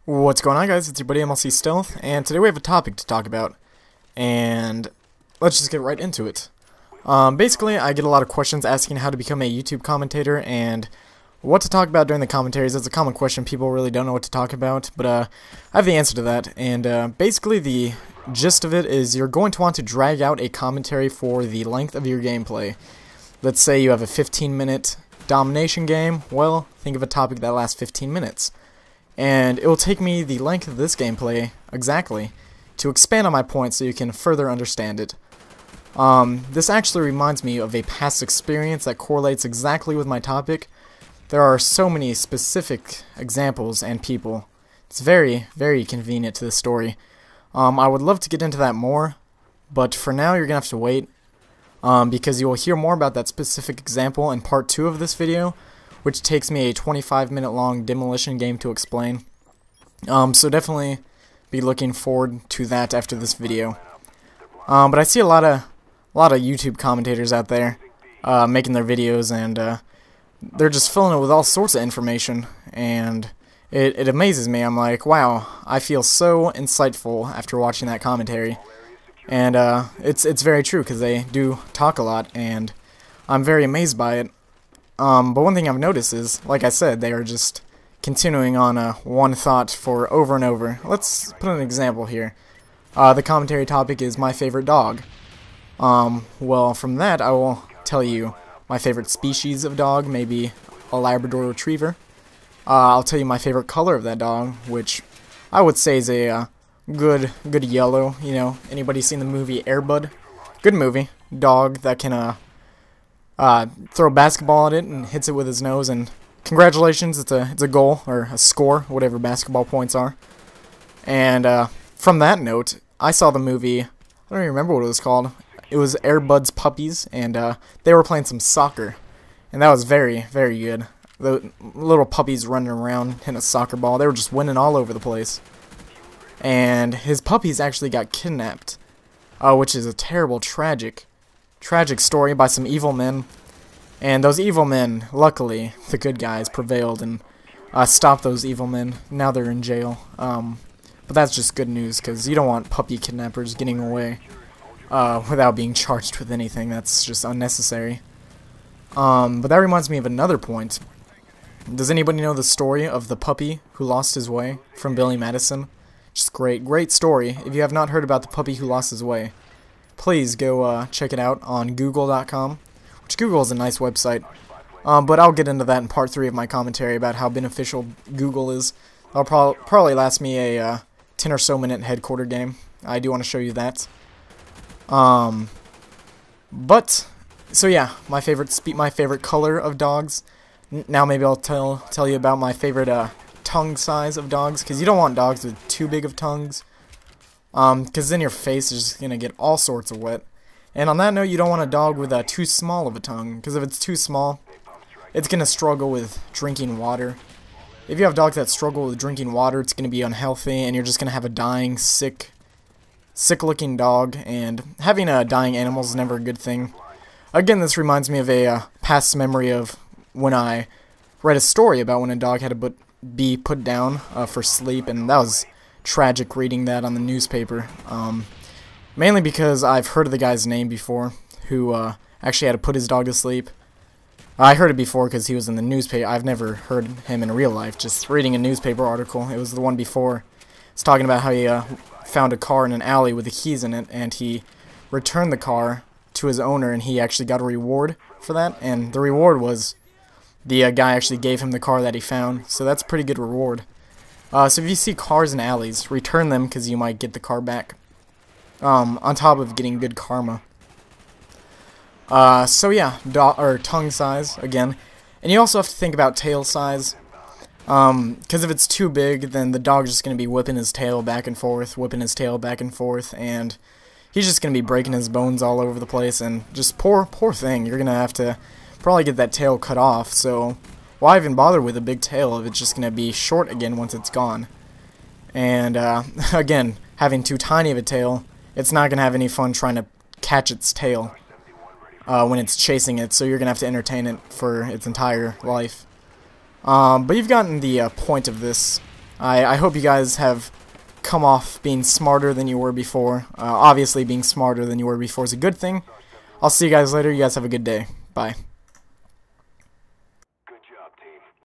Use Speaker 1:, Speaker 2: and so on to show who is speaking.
Speaker 1: What's going on, guys? It's your buddy MLC Stealth, and today we have a topic to talk about, and let's just get right into it. Basically, I get a lot of questions asking how to become a YouTube commentator and what to talk about during the commentaries. It's a common question. People really don't know what to talk about, but I have the answer to that, and basically the gist of it is you're going to want to drag out a commentary for the length of your gameplay. Let's say you have a 15-minute domination game. Well, think of a topic that lasts 15 minutes. And it will take me the length of this gameplay, exactly, to expand on my point so you can further understand it. This actually reminds me of a past experience that correlates exactly with my topic. There are so many specific examples and people. It's very, very convenient to the story. I would love to get into that more, but for now you're going to have to wait, because you will hear more about that specific example in part 2 of this video, which takes me a 25-minute long demolition game to explain. So definitely be looking forward to that after this video. But I see a lot of YouTube commentators out there making their videos, and they're just filling it with all sorts of information, and it amazes me. I'm like, wow, I feel so insightful after watching that commentary. And it's very true, because they do talk a lot, and I'm very amazed by it. But one thing I've noticed is, like I said, they are just continuing on one thought for over and over. Let's put an example here. The commentary topic is my favorite dog. Well, from that I will tell you my favorite species of dog, maybe a Labrador Retriever. I'll tell you my favorite color of that dog, which I would say is a good yellow. You know, anybody seen the movie Air Bud? Good movie. Dog that can throw a basketball at it and hits it with his nose, and congratulations, it's a goal, or a score, whatever basketball points are. And from that note, I saw the movie, I don't even remember what it was called. It was Air Bud's Puppies, and they were playing some soccer, and that was very, very good. The little puppies running around hitting a soccer ball, they were just winning all over the place. And his puppies actually got kidnapped, which is a terrible, tragic story by some evil men, and those evil men, luckily, the good guys prevailed and stopped those evil men. Now they're in jail, but that's just good news, because you don't want puppy kidnappers getting away without being charged with anything. That's just unnecessary. But that reminds me of another point. Does anybody know the story of the puppy who lost his way from Billy Madison? Just great story. If you have not heard about the puppy who lost his way, please go check it out on google.com, which Google is a nice website. But I'll get into that in part 3 of my commentary about how beneficial Google is. That'll probably last me a 10 or so minute headquarter game. I do want to show you that. But so yeah, my favorite color of dogs. Now maybe I'll tell you about my favorite tongue size of dogs, because you don't want dogs with too big of tongues. Because then your face is just going to get all sorts of wet. And on that note, you don't want a dog with too small of a tongue, because if it's too small, it's going to struggle with drinking water. If you have dogs that struggle with drinking water, it's going to be unhealthy, and you're just going to have a dying, sick-looking dog, and having a dying animal is never a good thing. Again, this reminds me of a past memory of when I read a story about when a dog had to be put down for sleep, and that was tragic reading that on the newspaper, mainly because I've heard of the guy's name before, who actually had to put his dog to sleep. I heard it before because he was in the newspaper. I've never heard him in real life, just reading a newspaper article. It was the one before. It's talking about how he found a car in an alley with the keys in it, and he returned the car to his owner, and he actually got a reward for that, and the reward was the guy actually gave him the car that he found, so that's a pretty good reward. So if you see cars in alleys, return them, because you might get the car back, on top of getting good karma. So yeah, tongue size, again. And you also have to think about tail size, because if it's too big, then the dog's just going to be whipping his tail back and forth, and he's just going to be breaking his bones all over the place, and just poor thing. You're going to have to probably get that tail cut off, so why even bother with a big tail if it's just going to be short again once it's gone? And again, having too tiny of a tail, it's not going to have any fun trying to catch its tail when it's chasing it, so you're going to have to entertain it for its entire life. But you've gotten the point of this. I hope you guys have come off being smarter than you were before. Obviously, being smarter than you were before is a good thing. I'll see you guys later. You guys have a good day. Bye.